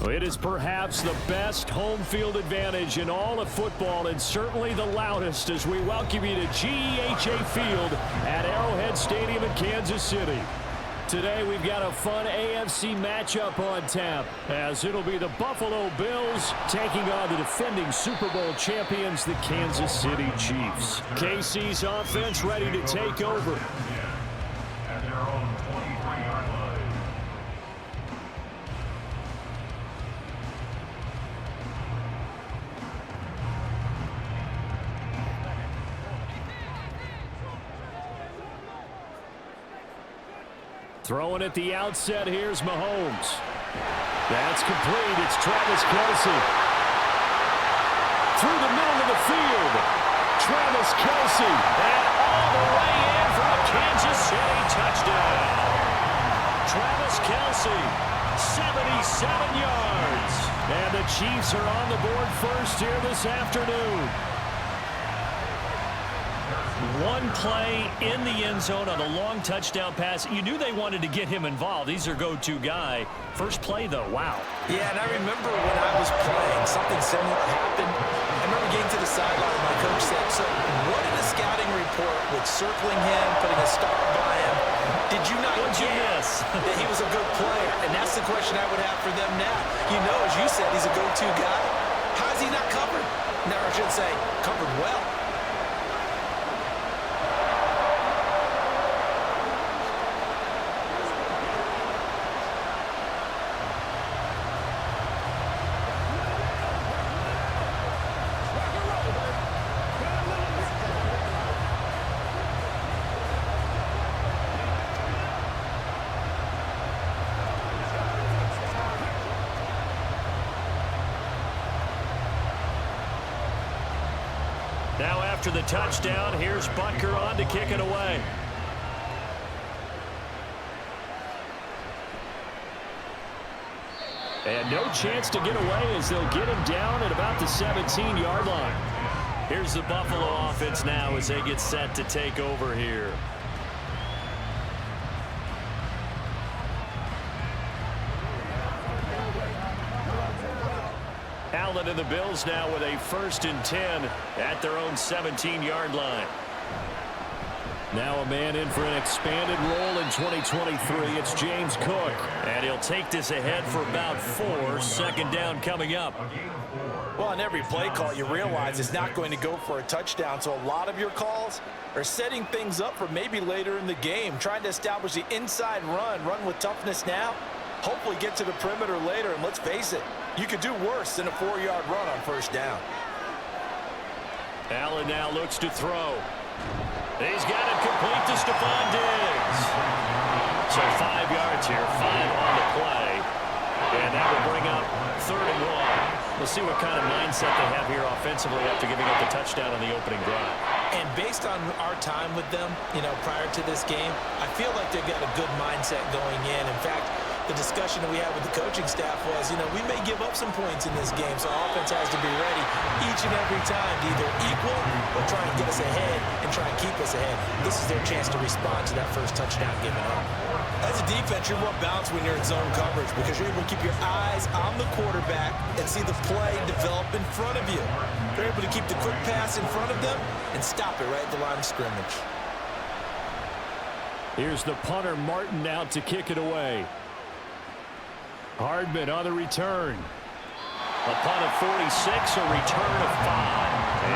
It is perhaps the best home field advantage in all of football, and certainly the loudest, as we welcome you to GEHA Field at Arrowhead Stadium in Kansas City. Today we've got a fun AFC matchup on tap, as it'll be the Buffalo Bills taking on the defending Super Bowl champions, the Kansas City Chiefs. KC's offense ready to take over. Throwing at the outset, here's Mahomes. That's complete. It's Travis Kelce. Through the middle of the field. Travis Kelce. And all the way in for a Kansas City touchdown. Travis Kelce, 77 yards. And the Chiefs are on the board first here this afternoon. One play in the end zone on a long touchdown pass. You knew they wanted to get him involved. He's their go-to guy. First play, though, wow. Yeah, and I remember when I was playing, something similar happened. I remember getting to the sideline, and my coach said, so what in the scouting report with circling him, putting a star by him, did you not get that he was a good player? And that's the question I would have for them now. You know, as you said, he's a go-to guy. How is he not covered? Now, I should say, covered well. Now after the touchdown, here's Butker on to kick it away. And no chance to get away as they'll get him down at about the 17-yard line. Here's the Buffalo offense now as they get set to take over here. Allen and the Bills now with a 1st and 10 at their own 17-yard line. Now a man in for an expanded role in 2023. It's James Cook. And he'll take this ahead for about 4. Second down coming up. Well, on every play call, you realize it's not going to go for a touchdown. So a lot of your calls are setting things up for maybe later in the game, trying to establish the inside run with toughness now. Hopefully get to the perimeter later, and let's face it, you could do worse than a 4-yard run on 1st down. Allen now looks to throw. He's got it complete to Stephon Diggs. So 5 yards here, 5 on the play. And that will bring up 3rd and 1. We'll see what kind of mindset they have here offensively after giving up the touchdown on the opening drive. And based on our time with them, prior to this game, I feel like they've got a good mindset going in. In fact, the discussion that we had with the coaching staff was, we may give up some points in this game, so our offense has to be ready each and every time to either equal or try and get us ahead and try and keep us ahead. This is their chance to respond to that first touchdown given up. As a defense, you're more balanced when you're in zone coverage because you're able to keep your eyes on the quarterback and see the play develop in front of you. You're able to keep the quick pass in front of them and stop it right at the line of scrimmage. Here's the punter, Martin, out to kick it away. Hardman on the return. A punt of 46, a return of 5.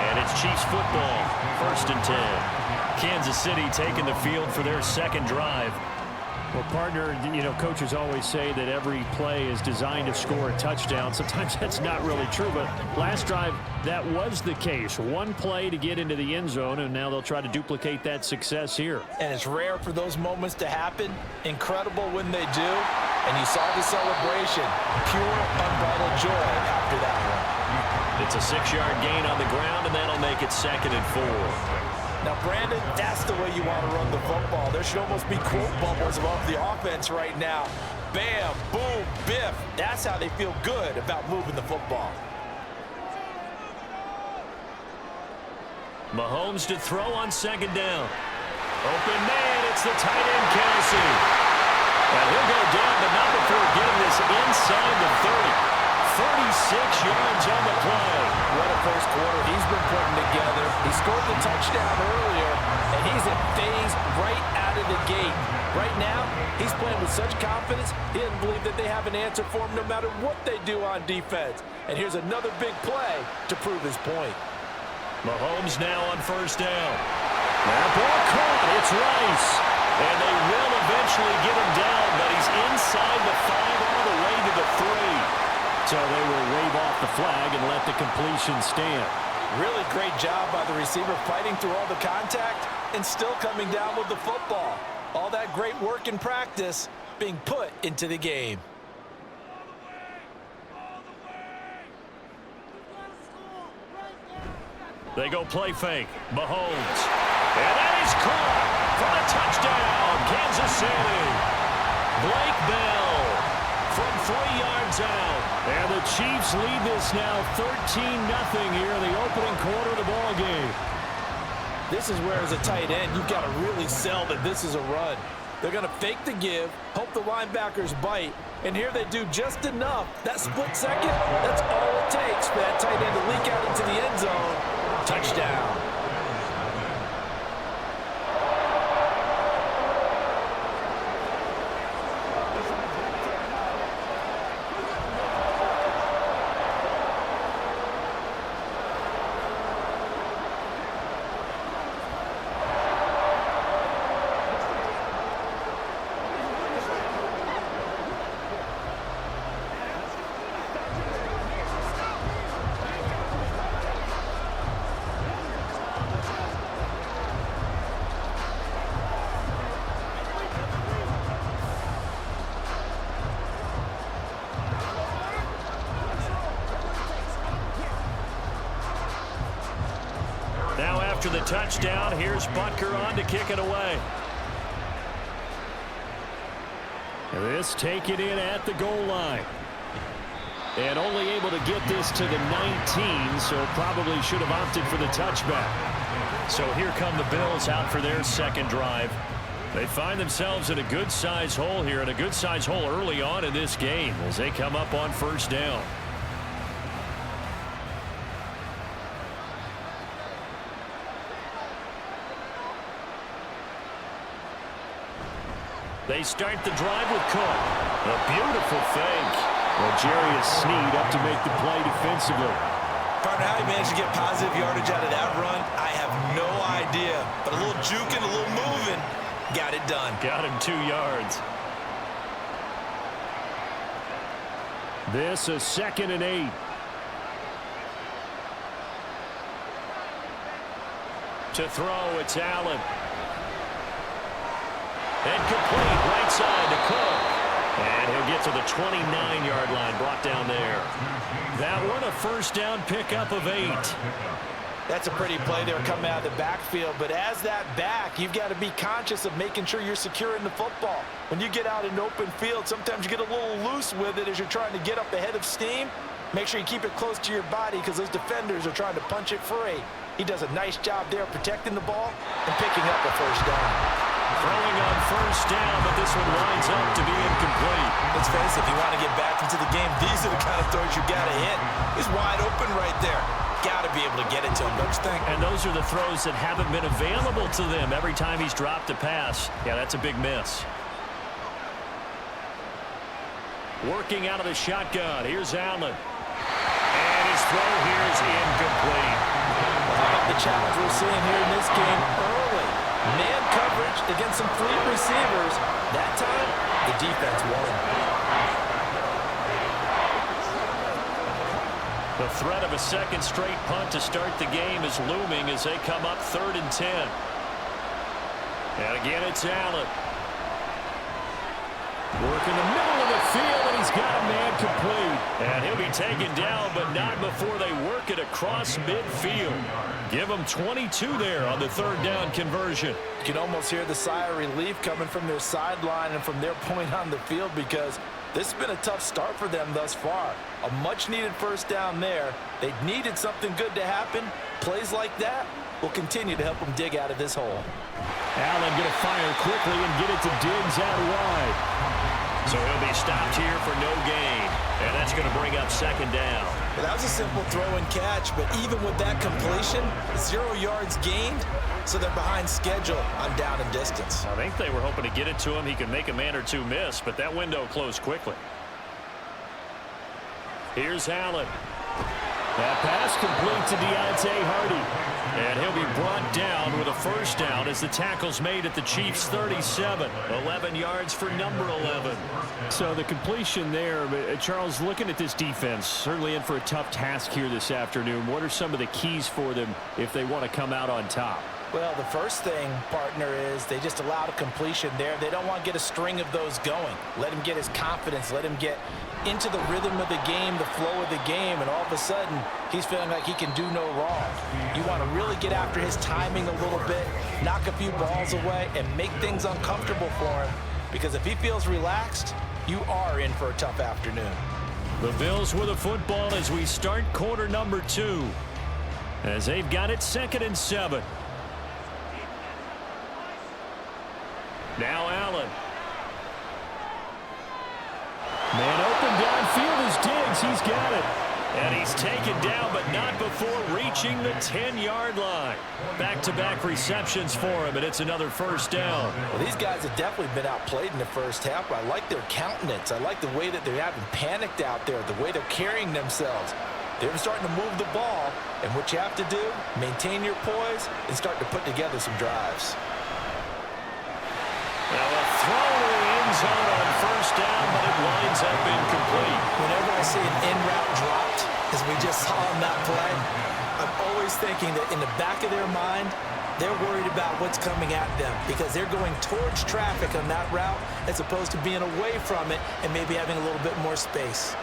And it's Chiefs football, 1st and 10. Kansas City taking the field for their second drive. Well, partner, coaches always say that every play is designed to score a touchdown. Sometimes that's not really true, but last drive, that was the case. One play to get into the end zone, and now they'll try to duplicate that success here. And it's rare for those moments to happen. Incredible when they do. And you saw the celebration. Pure, unbridled joy after that one. It's a 6-yard gain on the ground, and that'll make it 2nd and 4. Now, Brandon, that's the way you want to run the football. There should almost be quote bubbles above the offense right now. Bam, boom, biff. That's how they feel good about moving the football. Mahomes to throw on 2nd down. Open man, it's the tight end, Kelce. And he'll go down, but not before confidence. He doesn't believe that they have an answer for him no matter what they do on defense. And here's another big play to prove his point. Mahomes now on first down. That ball caught. It's Rice. And they will eventually get him down, but he's inside the 5 all the way to the 3. So they will wave off the flag and let the completion stand. Really great job by the receiver fighting through all the contact and still coming down with the football. All that great work in practice being put into the game. They go play fake. Mahomes. And that is caught for a touchdown, Kansas City. Blake Bell from 3 yards out. And the Chiefs lead this now 13-0 here in the opening quarter of the ball game. This is where, as a tight end, you've got to really sell that this is a run. They're going to fake the give, hope the linebackers bite, and here they do just enough. That split second, that's all it takes for that tight end to leak out into the end zone. Touchdown. Now after the touchdown, here's Butker on to kick it away. This taken in at the goal line. And only able to get this to the 19, so probably should have opted for the touchback. So here come the Bills out for their second drive. They find themselves in a good-sized hole here, and a good-sized hole early on in this game as they come up on first down. They start the drive with Cook. A beautiful fake. Well, Jarius Sneed up to make the play defensively. Partner, how he managed to get positive yardage out of that run, I have no idea. But a little juking, a little moving, got it done. Got him 2 yards. This is 2nd and 8. To throw, it's Allen. And complete, right side to Cook. And he'll get to the 29-yard line, brought down there. That one a first down pickup of 8. That's a pretty play there coming out of the backfield. But as that back, you've got to be conscious of making sure you're securing the football. When you get out in open field, sometimes you get a little loose with it as you're trying to get up ahead of steam. Make sure you keep it close to your body because those defenders are trying to punch it free. He does a nice job there protecting the ball and picking up a first down. Throwing on first down, but this one winds up to be incomplete. Let's face it, if you want to get back into the game, these are the kind of throws you got to hit. He's wide open right there. Got to be able to get it to him, don't you think? And those are the throws that haven't been available to them every time he's dropped a pass. Yeah, that's a big miss. Working out of the shotgun. Here's Allen. And his throw here is incomplete. The challenge we're seeing here in this game early. Man coverage against some fleet receivers. That time, the defense won. The threat of a second straight punt to start the game is looming as they come up 3rd and 10. And again, it's Allen. Work in the middle of the field, and he's got a man complete. And he'll be taken down, but not before they work it across midfield. Give them 22 there on the 3rd down conversion. You can almost hear the sigh of relief coming from their sideline and from their point on the field because this has been a tough start for them thus far. A much-needed first down there. They needed something good to happen. Plays like that will continue to help them dig out of this hole. Allen going to fire quickly and get it to Diggs out wide. So he'll be stopped here for no gain. And that's going to bring up second down. Well, that was a simple throw and catch, but even with that completion, 0 yards gained, so they're behind schedule on down and distance. I think they were hoping to get it to him. He could make a man or two miss, but that window closed quickly. Here's Allen. That pass complete to Deontay Hardy. And he'll be brought down with a first down as the tackle's made at the Chiefs' 37. 11 yards for number 11. So the completion there, Charles, looking at this defense, certainly in for a tough task here this afternoon. What are some of the keys for them if they want to come out on top? Well, the first thing, partner, is they just allowed a completion there. They don't want to get a string of those going. Let him get his confidence. Let him get into the rhythm of the game, the flow of the game, and all of a sudden, he's feeling like he can do no wrong. You want to really get after his timing a little bit, knock a few balls away, and make things uncomfortable for him, because if he feels relaxed, you are in for a tough afternoon. The Bills with a football as we start quarter number 2, as they've got it 2nd and 7. Now Allen. Man open downfield is Diggs. He's got it. And he's taken down, but not before reaching the 10-yard line. Back-to-back receptions for him, and it's another first down. Well, these guys have definitely been outplayed in the first half. I like their countenance. I like the way that they haven't panicked out there, the way they're carrying themselves. They're starting to move the ball, and what you have to do, maintain your poise and start to put together some drives. Now a throw to the end zone on first down, but it winds up incomplete. Whenever I see an in-route dropped, as we just saw on that play, I'm always thinking that in the back of their mind, they're worried about what's coming at them because they're going towards traffic on that route as opposed to being away from it and maybe having a little bit more space.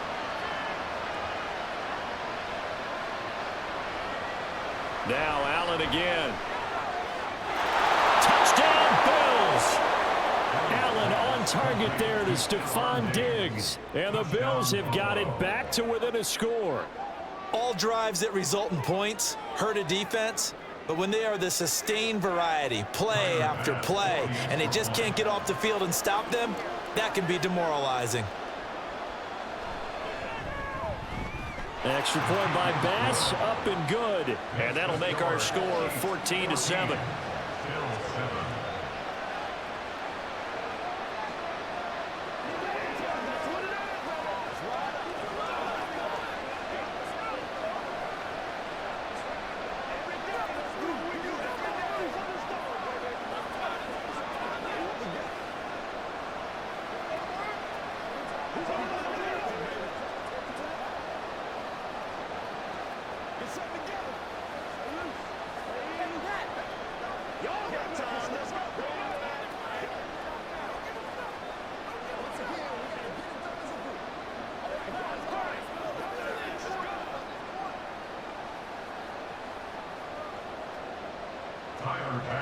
Now Allen again. Touchdown, Bills! Allen on target there to Stephon Diggs. And the Bills have got it back to within a score. All drives that result in points hurt a defense, but when they are the sustained variety, play after play, and they just can't get off the field and stop them, that can be demoralizing. Extra point by Bass, up and good. And that'll make our score 14-7.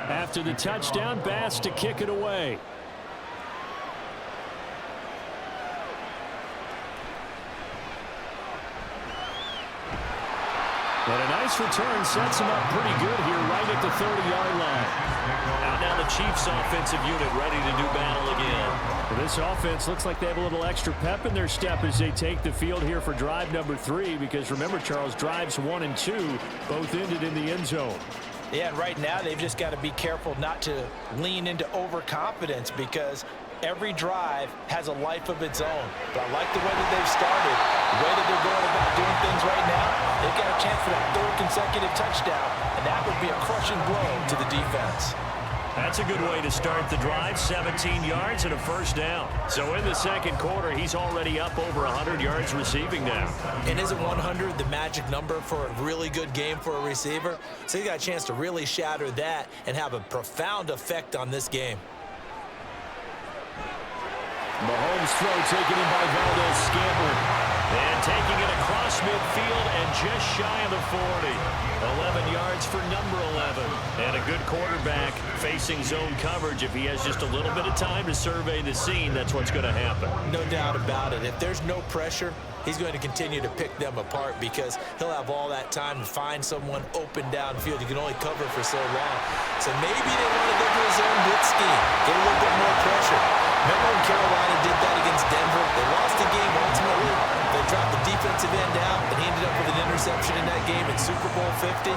After the touchdown, Bass to kick it away. And a nice return sets him up pretty good here right at the 30-yard line. Out now the Chiefs offensive unit ready to do battle again. Well, this offense looks like they have a little extra pep in their step as they take the field here for drive number 3 because remember, Charles, drives 1 and 2 both ended in the end zone. Yeah, and right now they've just got to be careful not to lean into overconfidence because every drive has a life of its own. But I like the way that they've started, the way that they're going about doing things right now. They've got a chance for that 3rd consecutive touchdown, and that would be a crushing blow to the defense. That's a good way to start the drive, 17 yards and a first down. So in the second quarter, he's already up over 100 yards receiving now. And isn't 100 the magic number for a really good game for a receiver? So he got a chance to really shatter that and have a profound effect on this game. Mahomes' throw taken in by Valdez Scantling. And taking it across midfield and just shy of the 40. 11 yards for number 11. And a good quarterback facing zone coverage. If he has just a little bit of time to survey the scene, that's what's going to happen. No doubt about it. If there's no pressure, he's going to continue to pick them apart because he'll have all that time to find someone open downfield. You can only cover for so long. So maybe they want to go to his own blitz scheme, get a little bit more pressure. Remember when Carolina did that against Denver? They lost the game ultimately. They dropped the defensive end out, and he ended up with an interception in that game in Super Bowl 50.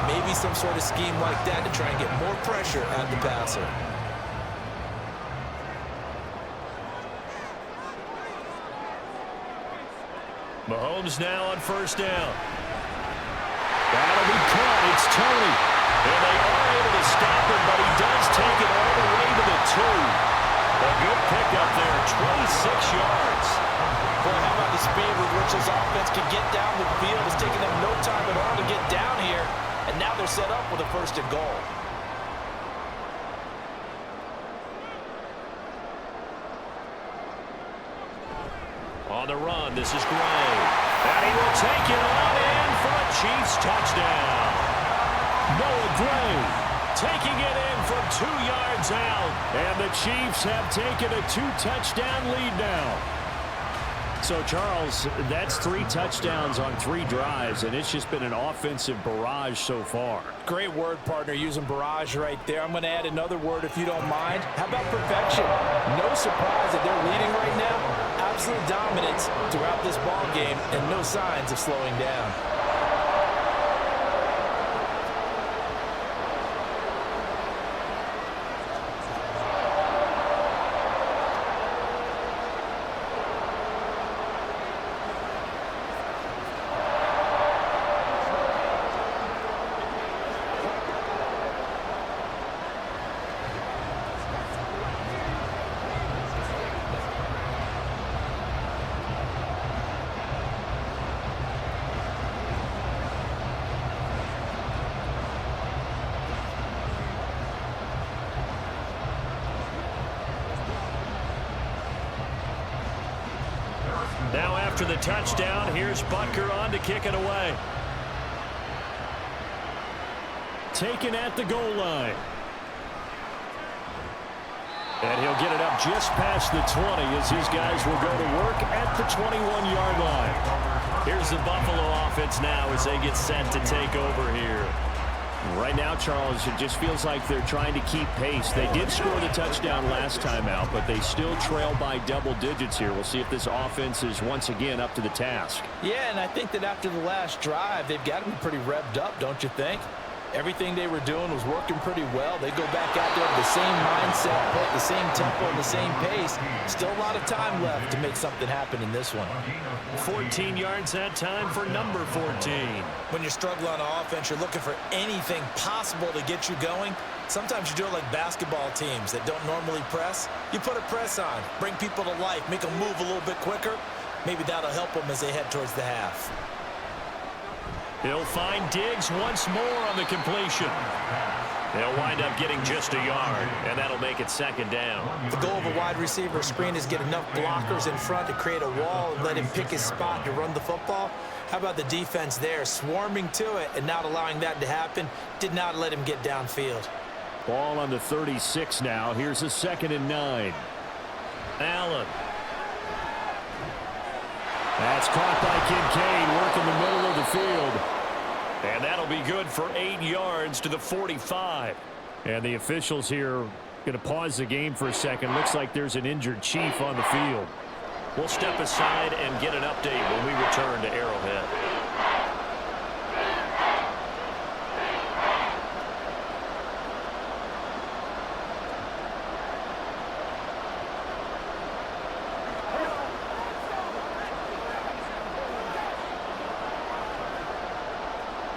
Maybe some sort of scheme like that to try and get more pressure at the passer. Mahomes now on first down. That'll be caught. It's Tony. And they are able to stop him, but he does take it all the way to the 2. A good pickup there, 26 yards. Boy, how about the speed with which this offense can get down the field? It's taking them no time at all to get down here, and now they're set up with a first and goal. On the run, this is Gray. And he will take it on in for a Chiefs touchdown. Noah Gray taking it in from 2 yards out. And the Chiefs have taken a 2-touchdown lead now. So, Charles, that's 3 touchdowns on 3 drives, and it's just been an offensive barrage so far. Great word, partner, using barrage right there. I'm going to add another word if you don't mind. How about perfection? No surprise that they're leading right now. Absolute dominance throughout this ball game and no signs of slowing down. Now after the touchdown, here's Butker on to kick it away. Taken at the goal line. And he'll get it up just past the 20 as his guys will go to work at the 21-yard line. Here's the Buffalo offense now as they get set to take over here. Right now, Charles, it just feels like they're trying to keep pace. They did score the touchdown last time out, but they still trail by double digits here. We'll see if this offense is once again up to the task. Yeah, and I think that after the last drive, they've got to be pretty revved up, don't you think? Everything they were doing was working pretty well. They go back out there with the same mindset, the same tempo, and the same pace. Still a lot of time left to make something happen in this one. 14 yards that time for number 14. When you're struggling on offense, you're looking for anything possible to get you going. Sometimes you do it like basketball teams that don't normally press. You put a press on, bring people to life, make them move a little bit quicker. Maybe that'll help them as they head towards the half. He'll find Diggs once more on the completion. They'll wind up getting just a yard, and that'll make it second down. The goal of a wide receiver screen is get enough blockers in front to create a wall and let him pick his spot to run the football. How about the defense there, swarming to it and not allowing that to happen? Did not let him get downfield. Ball on the 36 now. Here's a 2nd and 9. Allen. That's caught by Kincaid, working the middle of the field. And that'll be good for 8 yards to the 45. And the officials here going to pause the game for a second. Looks like there's an injured Chief on the field. We'll step aside and get an update when we return to Arrowhead.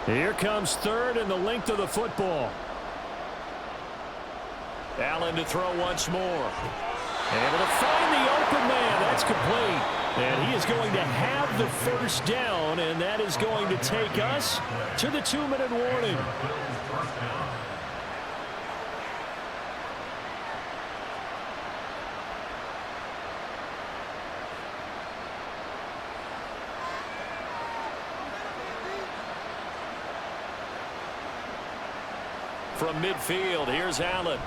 Here comes 3rd and the length of the football. Allen to throw once more. Able to find the open man. That's complete. And he is going to have the first down, and that is going to take us to the 2-minute warning. From midfield, here's Allen.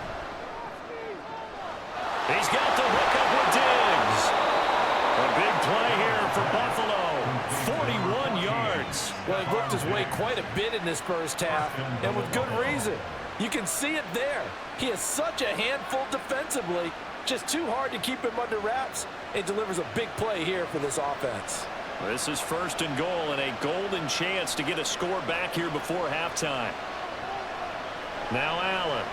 He's got the hook up with Diggs. A big play here for Buffalo. 41 yards. Well, he worked his way quite a bit in this first half, and with good reason. You can see it there. He is such a handful defensively. Just too hard to keep him under wraps. It delivers a big play here for this offense. This is 1st and goal and a golden chance to get a score back here before halftime. Now Allen.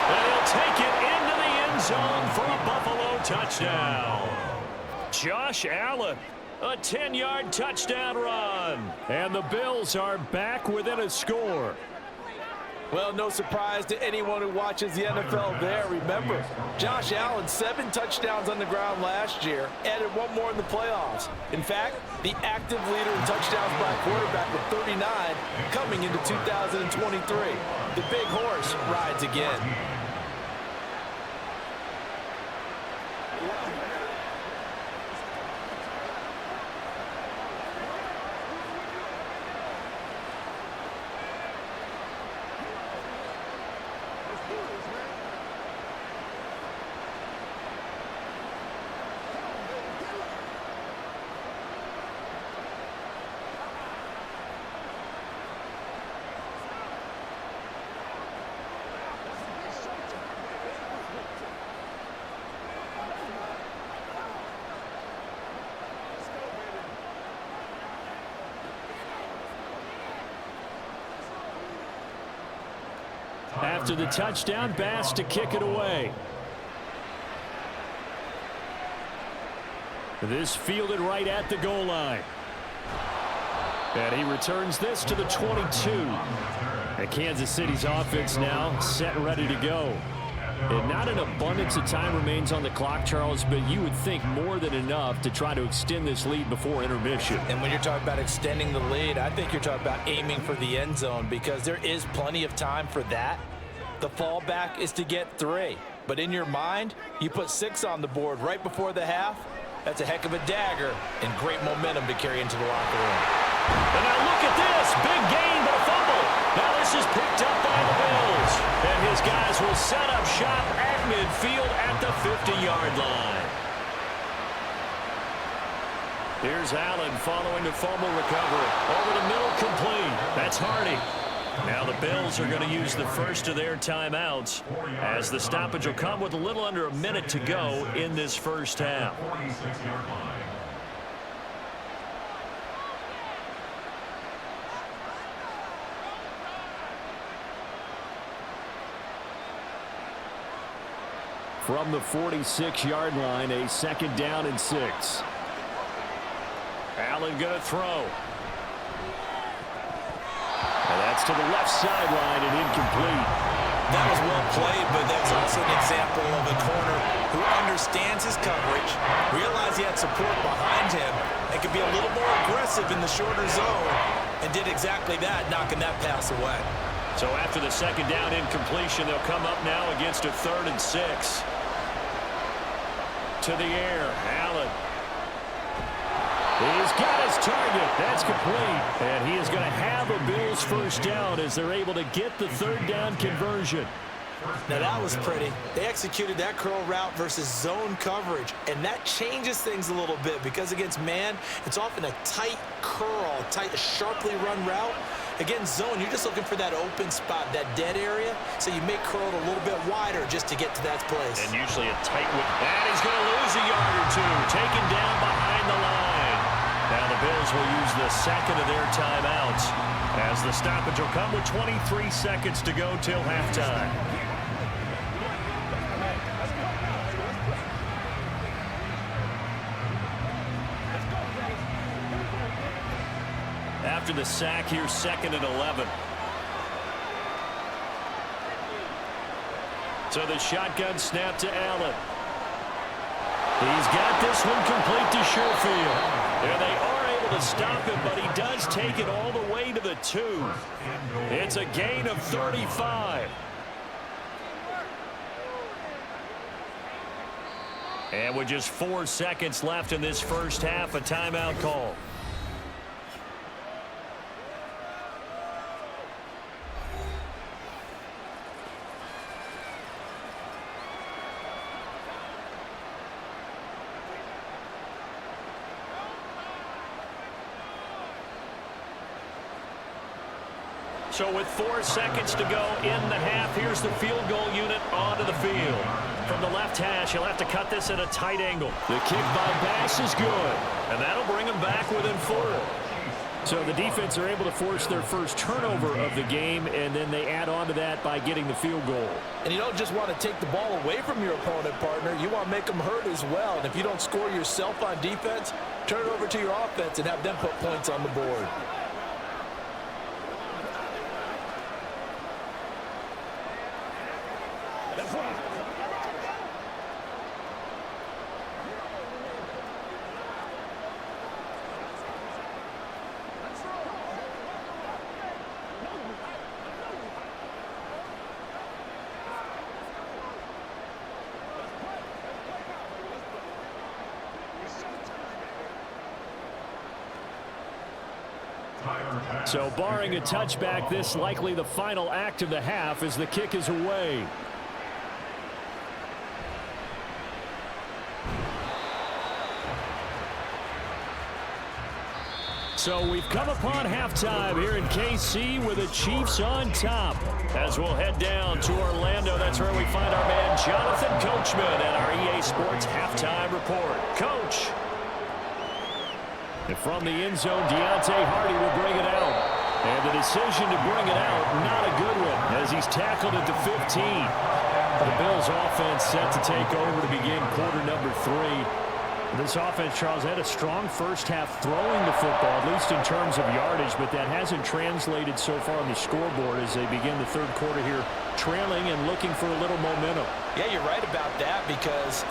And he'll take it into the end zone for a Buffalo touchdown. Josh Allen, a 10-yard touchdown run. And the Bills are back within a score. Well, no surprise to anyone who watches the NFL there. Remember, Josh Allen, 7 touchdowns on the ground last year, added 1 more in the playoffs. In fact, the active leader in touchdowns by a quarterback with 39 coming into 2023. The big horse rides again. After the touchdown, Bass to kick it away. This fielded right at the goal line. And he returns this to the 22. And Kansas City's offense now set and ready to go. And not an abundance of time remains on the clock, Charles, but you would think more than enough to try to extend this lead before intermission. And when you're talking about extending the lead, I think you're talking about aiming for the end zone because there is plenty of time for that. The fallback is to get 3. But in your mind, you put 6 on the board right before the half. That's a heck of a dagger and great momentum to carry into the locker room. And now look at this. Big gain, but a fumble. Now this is picked up by the Bills. And his guys will set up shop at midfield at the 50-yard line. Here's Allen following the fumble recovery. Over the middle, complete. That's Hardy. Now the Bills are going to use the first of their timeouts as the stoppage will come with a little under a minute to go in this first half. From the 46-yard line, a 2nd down and 6. Allen going to throw. And that's to the left sideline and incomplete. That was well played, but that's also an example of a corner who understands his coverage, realized he had support behind him, and could be a little more aggressive in the shorter zone, and did exactly that, knocking that pass away. So after the 2nd down incompletion, they'll come up now against a 3rd and 6. To the air, Allen. He's got his target. That's complete. And he is going to have a Bills first down as they're able to get the 3rd down conversion. Now that was pretty. They executed that curl route versus zone coverage, and that changes things a little bit because against man, it's often a tight curl, a sharply run route. Against zone, you're just looking for that open spot, that dead area, so you may curl it a little bit wider just to get to that place. And usually a tight whip. And he's going to lose a yard or 2, taken down behind the line. Now the Bills will use the 2nd of their timeouts as the stoppage will come with 23 seconds to go till halftime. After the sack, here's 2nd and 11. So the shotgun snap to Allen. He's got this one complete to Sherfield. And they are able to stop him, but he does take it all the way to the 2. It's a gain of 35. And with just 4 seconds left in this first half, a timeout call. So with 4 seconds to go in the half, here's the field goal unit onto the field. From the left hash, he'll have to cut this at a tight angle. The kick by Bass is good, and that'll bring him back within 4. So the defense are able to force their first turnover of the game, and then they add on to that by getting the field goal. And you don't just want to take the ball away from your opponent, partner. You want to make them hurt as well. And if you don't score yourself on defense, turn it over to your offense and have them put points on the board. So barring a touchback, this likely the final act of the half as the kick is away. So we've come upon halftime here in KC with the Chiefs on top. As we'll head down to Orlando, that's where we find our man Jonathan Coachman at our EA Sports Halftime Report. Coach. And from the end zone, Deontay Hardy will bring it out. And the decision to bring it out, not a good one, as he's tackled at the 15. The Bills offense set to take over to begin quarter number 3. This offense, Charles, had a strong first half throwing the football, at least in terms of yardage, but that hasn't translated so far on the scoreboard as they begin the third quarter here, trailing and looking for a little momentum. Yeah, you're right about that because,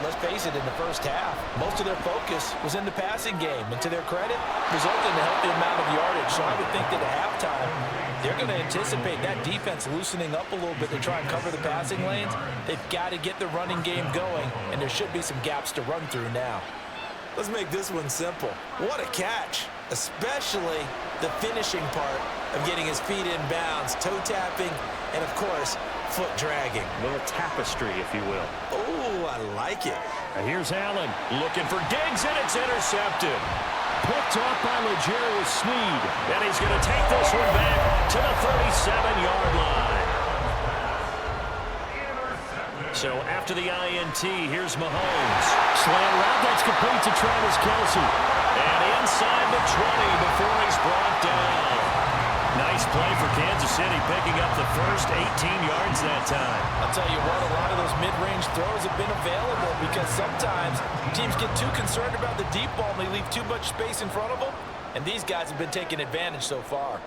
let's face it, in the first half, most of their focus was in the passing game. And to their credit, resulted in a healthy amount of yardage. So I would think that at halftime, they're going to anticipate that defense loosening up a little bit to try and cover the passing lanes. They've got to get the running game going, and there should be some gaps to run through now. Let's make this one simple. What a catch, especially the finishing part of getting his feet in bounds, toe tapping, and, of course, foot dragging. A little tapestry, if you will. Oh, I like it. And here's Allen looking for Diggs, and it's intercepted. Picked off by L'Jarius Sneed. And he's going to take this one back to the 37-yard line. So after the INT, here's Mahomes. Slant route, that's complete to Travis Kelce. And inside the 20 before he's brought down. Nice play for Kansas City, picking up the first 18 yards that time. I'll tell you what, a lot of those mid-range throws have been available because sometimes teams get too concerned about the deep ball and they leave too much space in front of them, and these guys have been taking advantage so far.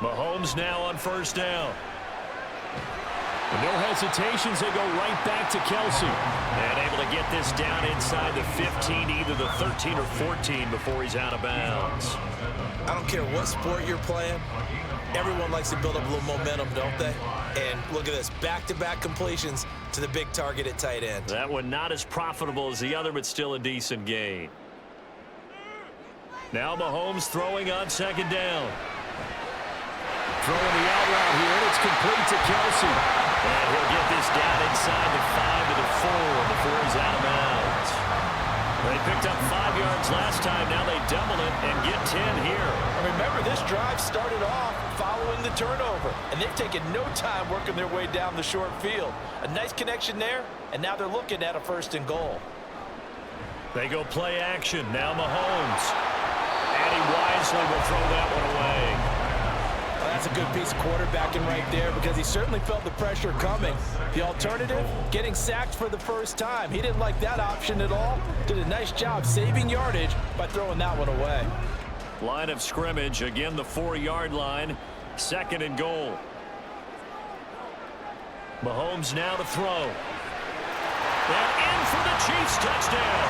Mahomes now on first down. With no hesitations, they go right back to Kelce. And able to get this down inside the 15, either the 13 or 14 before he's out of bounds. I don't care what sport you're playing. Everyone likes to build up a little momentum, don't they? And look at this, back-to-back completions to the big target at tight end. That one not as profitable as the other, but still a decent gain. Now Mahomes throwing on second down. Throwing the out route here, and it's complete to Kelce. And he'll get this down inside the 5 to the 4 before he's out of bounds. They picked up 5 yards last time. Now they double it and get 10 here. And remember, this drive started off following the turnover, and they've taken no time working their way down the short field. A nice connection there, and now they're looking at a 1st and goal. They go play action. Now Mahomes. And he wisely will throw that one away. That's a good piece of quarterbacking right there because he certainly felt the pressure coming. The alternative, getting sacked for the first time. He didn't like that option at all. Did a nice job saving yardage by throwing that one away. Line of scrimmage, again the 4-yard line. 2nd and goal. Mahomes now to throw. And in for the Chiefs touchdown.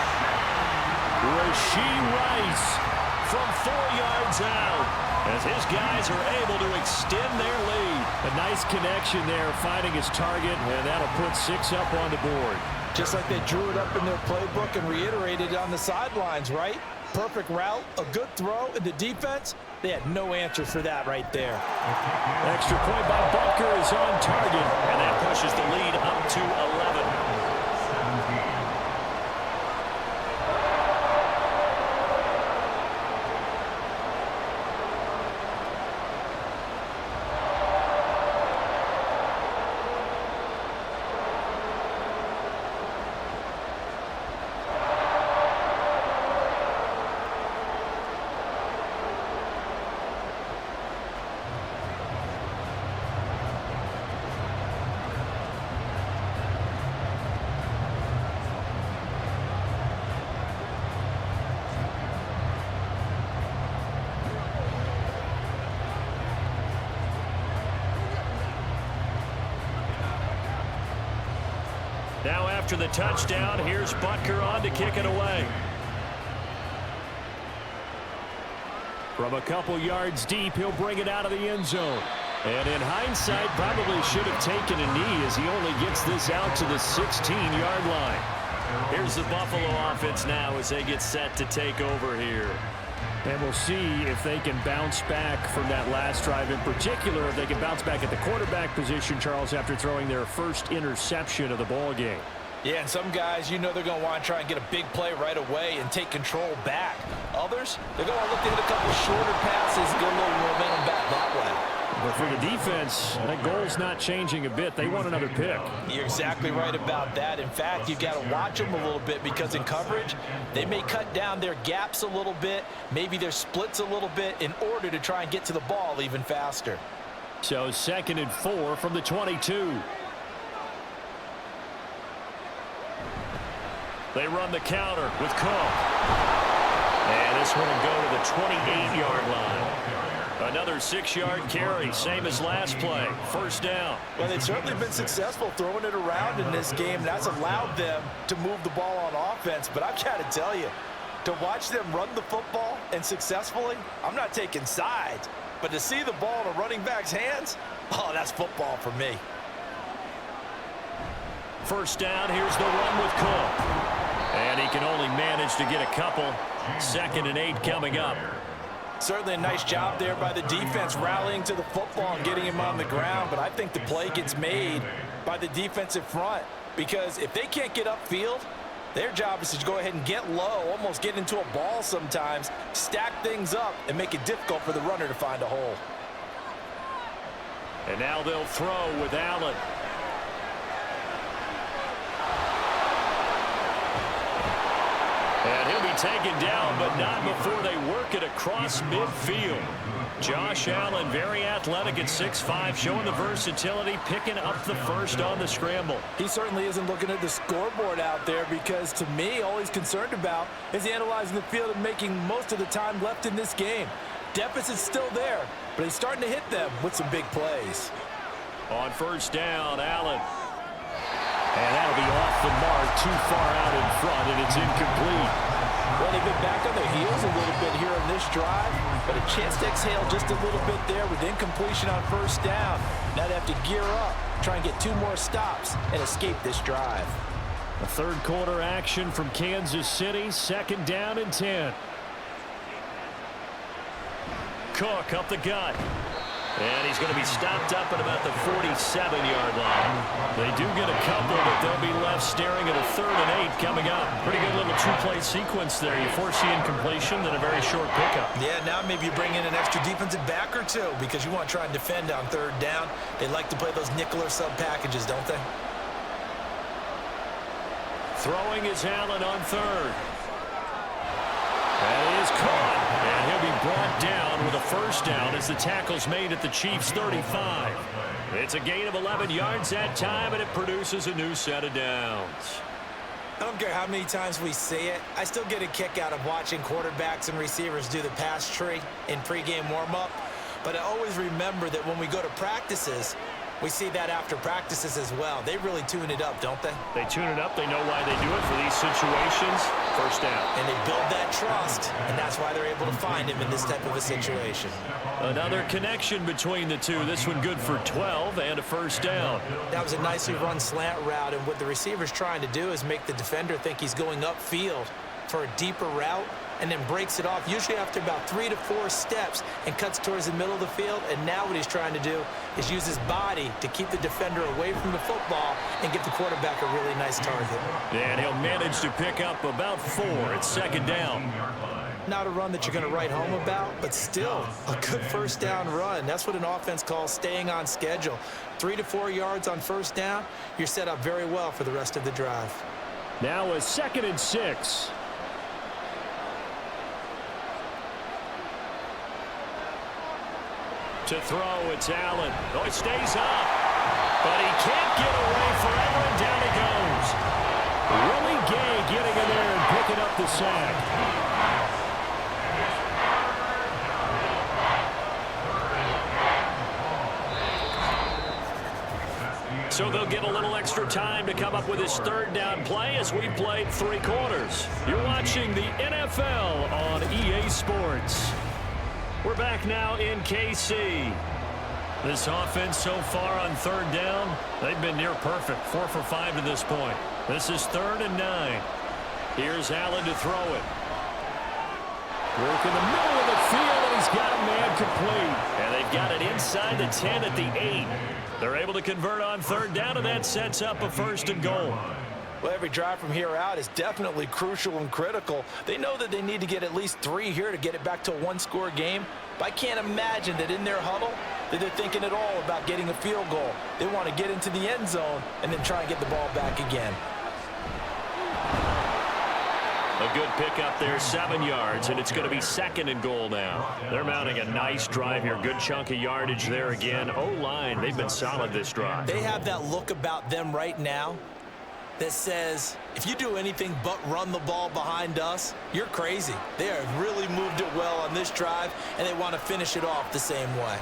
Rashee Rice from 4 yards out. As his guys are able to extend their lead. A nice connection there, finding his target, and that'll put 6 up on the board. Just like they drew it up in their playbook and reiterated it on the sidelines, right? Perfect route, a good throw, and the defense, they had no answer for that right there. Extra point by Butker is on target, and that pushes the lead up to 11. after the touchdown. Here's Butker on to kick it away. From a couple yards deep, he'll bring it out of the end zone. And in hindsight, probably should have taken a knee as he only gets this out to the 16-yard line. Here's the Buffalo offense now as they get set to take over here. And we'll see if they can bounce back from that last drive in particular, if they can bounce back at the quarterback position, Charles, after throwing their first interception of the ball game. Yeah, and some guys, you know they're going to want to try and get a big play right away and take control back. Others, they're going to look to hit a couple shorter passes, get a little momentum back that way. But for the defense, that goal's not changing a bit. They want another pick. You're exactly right about that. In fact, you've got to watch them a little bit because in coverage, they may cut down their gaps a little bit, maybe their splits a little bit in order to try and get to the ball even faster. So 2nd and 4 from the 22. They run the counter with Cook. And this one will go to the 28-yard line. Another 6-yard carry, same as last play. First down. Well, they've certainly been successful throwing it around in this game. That's allowed them to move the ball on offense. But I've got to tell you, to watch them run the football and successfully, I'm not taking sides. But to see the ball in a running back's hands, oh, that's football for me. First down, here's the run with Cook. And he can only manage to get a couple. 2nd and 8 coming up. Certainly a nice job there by the defense rallying to the football and getting him on the ground. But I think the play gets made by the defensive front because if they can't get upfield, their job is to go ahead and get low, almost get into a ball sometimes, stack things up, and make it difficult for the runner to find a hole. And now they'll throw with Allen. And he'll be taken down, but not before they work it across midfield. Josh Allen, very athletic at 6'5", showing the versatility, picking up the first on the scramble. He certainly isn't looking at the scoreboard out there because, to me, all he's concerned about is analyzing the field and making most of the time left in this game. Deficit's still there, but he's starting to hit them with some big plays. On first down, Allen. And that'll be off the mark, too far out in front, and it's incomplete. Well, they've been back on their heels a little bit here on this drive, but a chance to exhale just a little bit there with incompletion on first down. Now they have to gear up, try and get 2 more stops, and escape this drive. A third quarter action from Kansas City, 2nd down and 10. Cook up the gut. And he's going to be stopped up at about the 47-yard line. They do get a couple, but they'll be left staring at a 3rd and 8 coming up. Pretty good little 2-play sequence there. You foresee incompletion, then a very short pickup. Yeah, now maybe you bring in an extra defensive back or 2 because you want to try and defend on 3rd down. They like to play those nickel or sub packages, don't they? Throwing is Allen on 3rd. That is caught. And he'll be brought down with a first down as the tackle's made at the Chiefs' 35. It's a gain of 11 yards that time, and it produces a new set of downs. I don't care how many times we see it. I still get a kick out of watching quarterbacks and receivers do the pass tree in pregame warm-up. But I always remember that when we go to practices, we see that after practices as well. They really tune it up, don't they? They tune it up. They know why they do it for these situations. First down. And they build that trust, and that's why they're able to find him in this type of a situation. Another connection between the two. This one good for 12 and a first down. That was a nicely run slant route, and what the receiver's trying to do is make the defender think he's going upfield for a deeper route, and then breaks it off, usually after about 3 to 4 steps, and cuts towards the middle of the field. And now what he's trying to do is use his body to keep the defender away from the football and give the quarterback a really nice target. And he'll manage to pick up about 4. It's 2nd down. Not a run that you're going to write home about, but still a good first down run. That's what an offense calls staying on schedule. 3 to 4 yards on first down, you're set up very well for the rest of the drive. Now a 2nd and 6. To throw, it's Allen. Oh, it stays up. But he can't get away forever, and down he goes. Willie Gay getting in there and picking up the sack. So they'll get a little extra time to come up with his third down play as we played 3 quarters. You're watching the NFL on EA Sports. We're back now in KC. This offense so far on third down, they've been near perfect. 4 for 5 to this point. This is 3rd and 9. Here's Allen to throw it. Work in the middle of the field, and he's got a man complete. And they've got it inside the 10 at the 8. They're able to convert on third down, and that sets up a 1st and goal. Well, every drive from here out is definitely crucial and critical. They know that they need to get at least 3 here to get it back to a 1-score game. But I can't imagine that in their huddle that they're thinking at all about getting a field goal. They want to get into the end zone and then try and get the ball back again. A good pickup there, 7 yards, and it's going to be 2nd and goal now. They're mounting a nice drive here. Good chunk of yardage there again. O-line, they've been solid this drive. They have that look about them right now that says, if you do anything but run the ball behind us, you're crazy. They have really moved it well on this drive, and they want to finish it off the same way.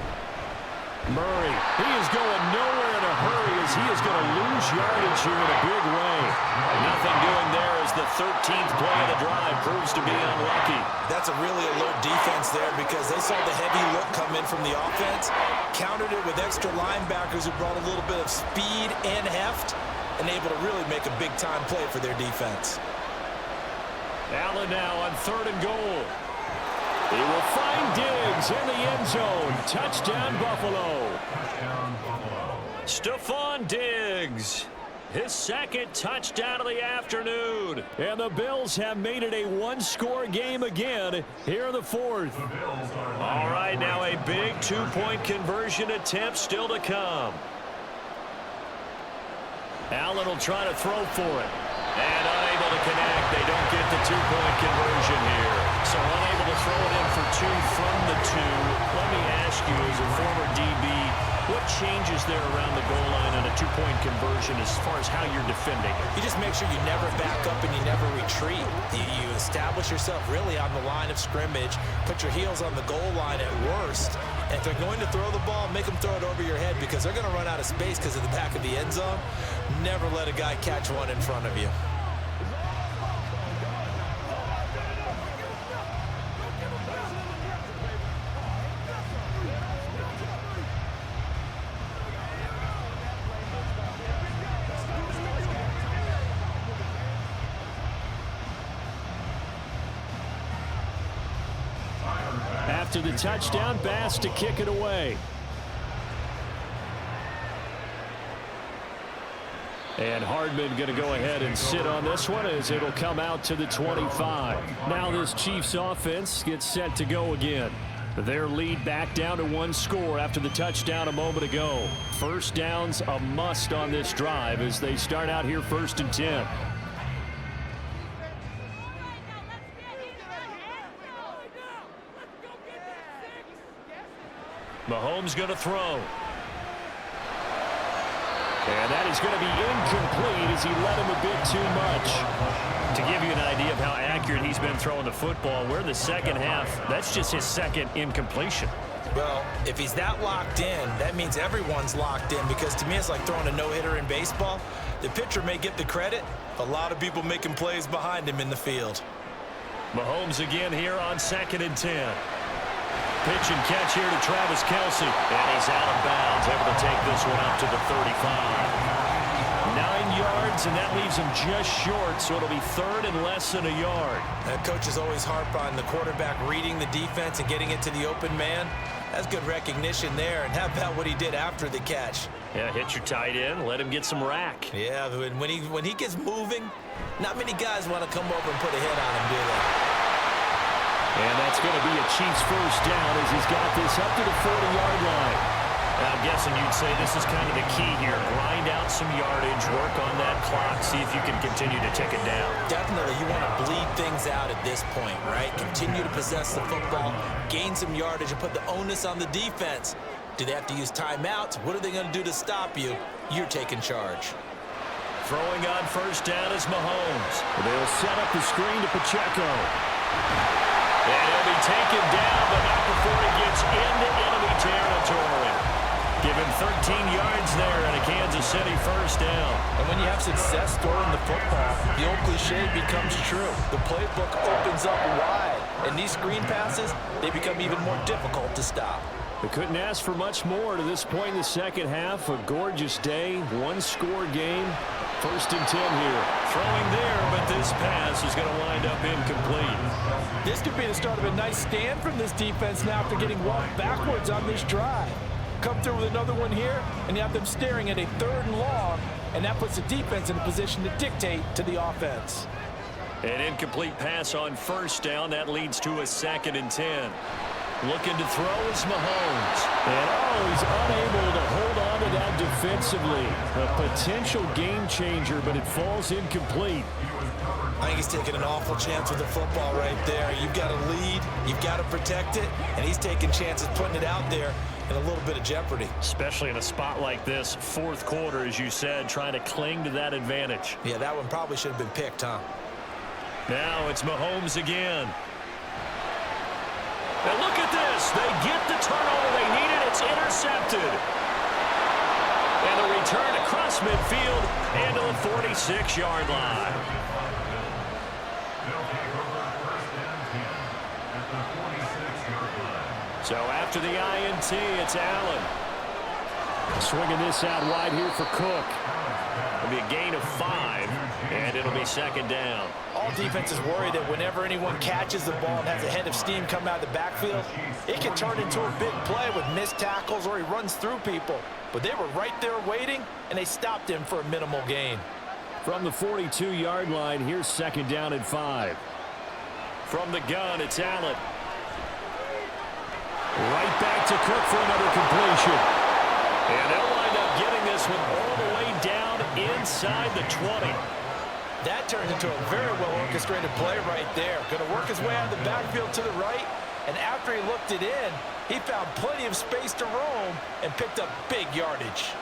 Murray, he is going nowhere in a hurry as he is going to lose yardage here in a big way. Nothing doing there as the 13th play of the drive proves to be unlucky. That's a really alert defense there because they saw the heavy look come in from the offense, countered it with extra linebackers who brought a little bit of speed and heft, and able to really make a big-time play for their defense. Allen now on 3rd and goal. He will find Diggs in the end zone. Touchdown, Buffalo. Stephon Diggs, his 2nd touchdown of the afternoon. And the Bills have made it a 1-score game again here in the 4th. All right, now a big 2-point conversion attempt still to come. Allen will try to throw for it. And unable to connect. They don't get the 2-point conversion here. So unable to throw it in for 2 from the 2. Let me ask you, as a former DB, what changes there around the goal line on a 2-point conversion as far as how you're defending it? You just make sure you never back up and you never retreat. You establish yourself really on the line of scrimmage, put your heels on the goal line at worst, and if they're going to throw the ball, make them throw it over your head because they're going to run out of space because of the back of the end zone. Never let a guy catch one in front of you. After the touchdown, Bass to kick it away. And Hardman going to go ahead and sit on this one as it'll come out to the 25. Now this Chiefs offense gets set to go again. Their lead back down to 1 score after the touchdown a moment ago. First down's a must on this drive as they start out here 1st and 10. Mahomes going to throw. And that is going to be incomplete as he led him a bit too much. To give you an idea of how accurate he's been throwing the football, we're in the 2nd half. That's just his 2nd incompletion. Well, if he's that locked in, that means everyone's locked in because to me it's like throwing a no-hitter in baseball. The pitcher may get the credit, a lot of people making plays behind him in the field. Mahomes again here on 2nd and 10. Pitch and catch here to Travis Kelce. And he's out of bounds, able to take this one up to the 35. 9 yards, and that leaves him just short, so it'll be 3rd and less than a yard. Coaches always harp on the quarterback reading the defense and getting it to the open man. That's good recognition there. And how about what he did after the catch? Yeah, hit your tight end, let him get some rack. Yeah, when he gets moving, not many guys want to come over and put a hit on him, do they? And that's going to be a Chiefs first down as he's got this up to the 40-yard line. I'm guessing you'd say this is kind of the key here. Grind out some yardage, work on that clock, see if you can continue to tick it down. Definitely, you want to bleed things out at this point, right? Continue to possess the football, gain some yardage, and put the onus on the defense. Do they have to use timeouts? What are they going to do to stop you? You're taking charge. Throwing on first down is Mahomes. They'll set up the screen to Pacheco. And he'll be taken down, but not before he gets into enemy territory. Give him 13 yards there and a Kansas City first down. And when you have success throwing the football, the old cliche becomes true. The playbook opens up wide, and these screen passes, they become even more difficult to stop. They couldn't ask for much more to this point in the second half. A gorgeous day, one-score game. 1st and 10 here. Throwing there, but this pass is going to wind up incomplete. This could be the start of a nice stand from this defense now after getting walked backwards on this drive. Come through with another one here, and you have them staring at a 3rd and long, and that puts the defense in a position to dictate to the offense. An incomplete pass on 1st down. That leads to a 2nd and 10. Looking to throw is Mahomes. And he's unable to hold on to that defensively. A potential game changer, but it falls incomplete. I think he's taking an awful chance with the football right there. You've got to lead, you've got to protect it, and he's taking chances putting it out there in a little bit of jeopardy. Especially in a spot like this, 4th quarter, as you said, trying to cling to that advantage. Yeah, that one probably should have been picked, huh? Now it's Mahomes again. And look at this. They get the turnover they needed. It's intercepted. And the return across midfield and to the 46-yard line. So after the INT, it's Allen. Swinging this out wide here for Cook. It'll be a gain of 5, and it'll be 2nd down. All defenses worry that whenever anyone catches the ball and has a head of steam come out of the backfield, it can turn into a big play with missed tackles or he runs through people. But they were right there waiting, and they stopped him for a minimal gain. From the 42-yard line, here's 2nd down and 5. From the gun, it's Allen. Right back to Cook for another completion. And they'll wind up getting this one all the way down inside the 20. That turned into a very well-orchestrated play right there. Going to work his way out of the backfield to the right, and after he looked it in, he found plenty of space to roam and picked up big yardage.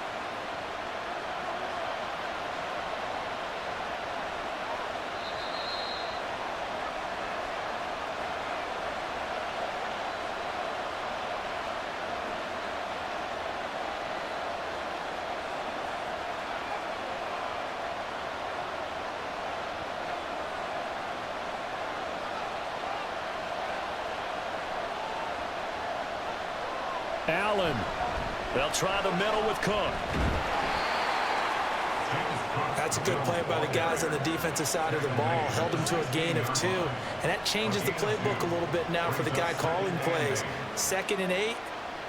Allen. They'll try the middle with Cook. That's a good play by the guys on the defensive side of the ball. Held him to a gain of 2. And that changes the playbook a little bit now for the guy calling plays. 2nd and 8.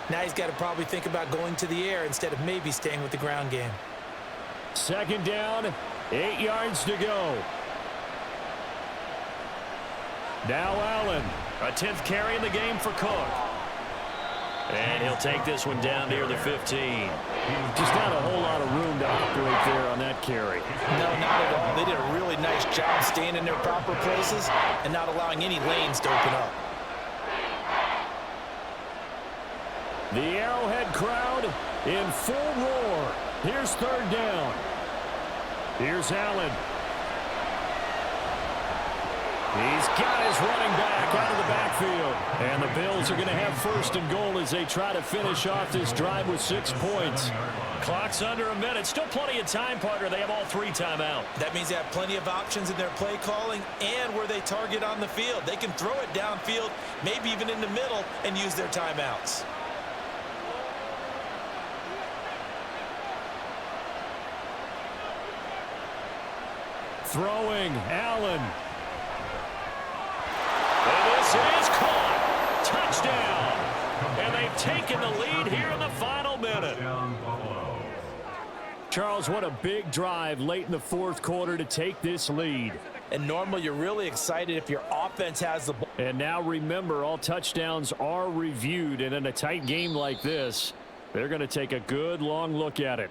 Now he's got to probably think about going to the air instead of maybe staying with the ground game. 2nd down, 8 yards to go. Now Allen. A 10th carry in the game for Cook. And he'll take this one down near the 15. Just not a whole lot of room to operate there on that carry. No, not at all. They did a really nice job staying in their proper places and not allowing any lanes to open up. The Arrowhead crowd in full roar. Here's 3rd down. Here's Allen. He's got his running back out of the backfield. And the Bills are going to have 1st and goal as they try to finish off this drive with 6 points. Clock's under a minute. Still plenty of time, partner. They have all 3 timeout. That means they have plenty of options in their play calling and where they target on the field. They can throw it downfield, maybe even in the middle, and use their timeouts. Throwing, Allen. And this is caught. Touchdown. And they've taken the lead here in the final minute. Charles, what a big drive late in the 4th quarter to take this lead. And normally you're really excited if your offense has the ball. And now remember, all touchdowns are reviewed. And in a tight game like this, they're going to take a good long look at it.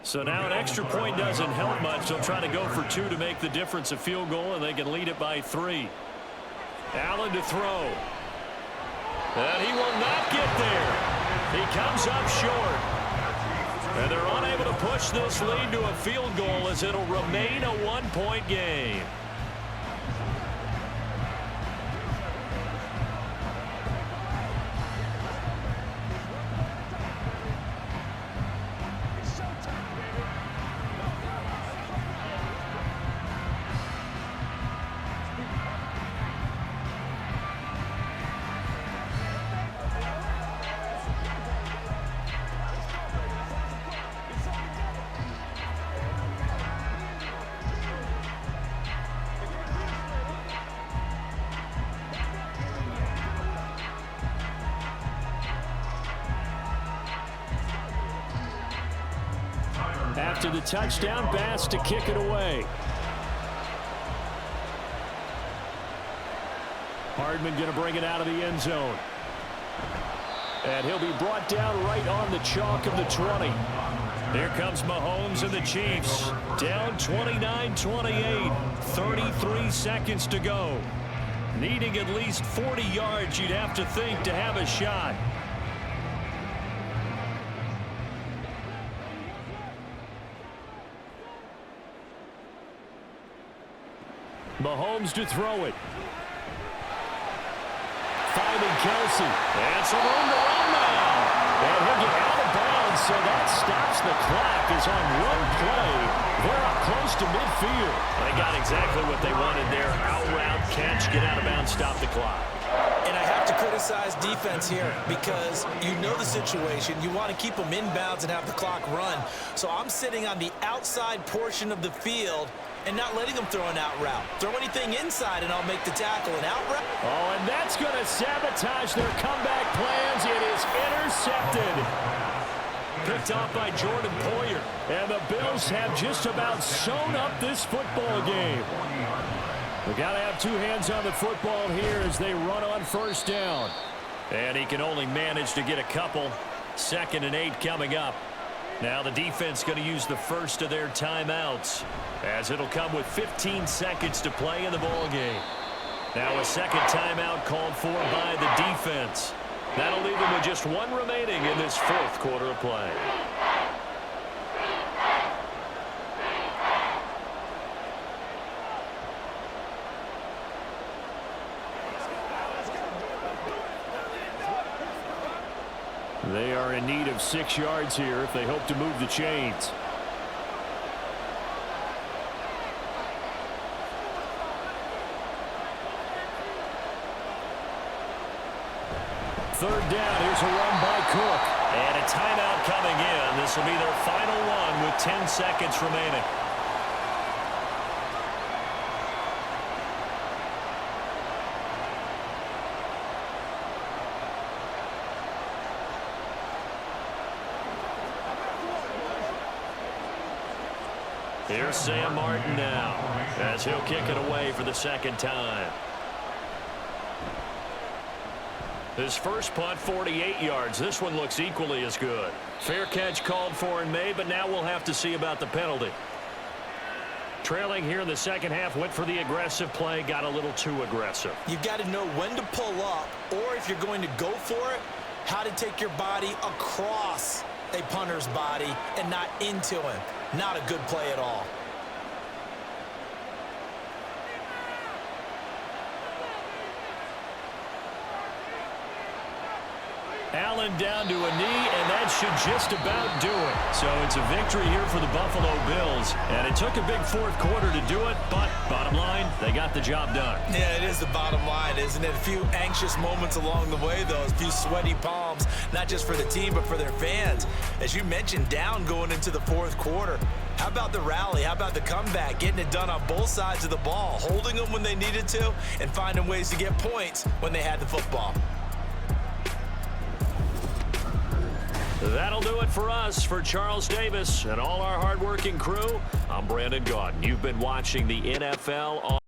So now an extra point doesn't help much. They'll try to go for 2 to make the difference a field goal, and they can lead it by 3. Allen to throw. And he will not get there. He comes up short. And they're unable to push this lead to a field goal as it'll remain a one-point game. After the touchdown, Bass to kick it away. Hardman going to bring it out of the end zone. And he'll be brought down right on the chalk of the 20. Here comes Mahomes and the Chiefs. Down 29-28. 33 seconds to go. Needing at least 40 yards, you'd have to think, to have a shot. Mahomes to throw it. Finding Kelsey. And some room to run now. And he'll get out of bounds, so that stops the clock. Is on one play. They're up close to midfield. They got exactly what they wanted there. Out route, catch, get out of bounds, stop the clock. And I have to criticize defense here because you know the situation. You want to keep them inbounds and have the clock run. So I'm sitting on the outside portion of the field and not letting them throw an out route. Throw anything inside and I'll make the tackle. An out route. Oh, and that's going to sabotage their comeback plans. It is intercepted. Picked off by Jordan Poyer. And the Bills have just about sewn up this football game. We've got to have two hands on the football here as they run on first down. And he can only manage to get a couple. 2nd and 8 coming up. Now the defense going to use the first of their timeouts as it'll come with 15 seconds to play in the ball game. Now a second timeout called for by the defense. That'll leave them with just one remaining in this 4th quarter of play. They are in need of 6 yards here if they hope to move the chains. Third down. Here's a run by Cook. And a timeout coming in. This will be their final one with 10 seconds remaining. Here's Sam Martin now as he'll kick it away for the 2nd time. His first punt, 48 yards. This one looks equally as good. Fair catch called for in May, but now we'll have to see about the penalty. Trailing here in the second half, went for the aggressive play, got a little too aggressive. You've got to know when to pull up, or if you're going to go for it, how to take your body across a punter's body and not into him. Not a good play at all. Allen down to a knee, and that should just about do it. So it's a victory here for the Buffalo Bills. And it took a big 4th quarter to do it, but bottom line, they got the job done. Yeah, it is the bottom line, isn't it? A few anxious moments along the way, though. A few sweaty palms, not just for the team, but for their fans. As you mentioned, down going into the 4th quarter. How about the rally? How about the comeback? Getting it done on both sides of the ball, holding them when they needed to, and finding ways to get points when they had the football. That'll do it for us. For Charles Davis and all our hardworking crew, I'm Brandon Gaudin. You've been watching the NFL on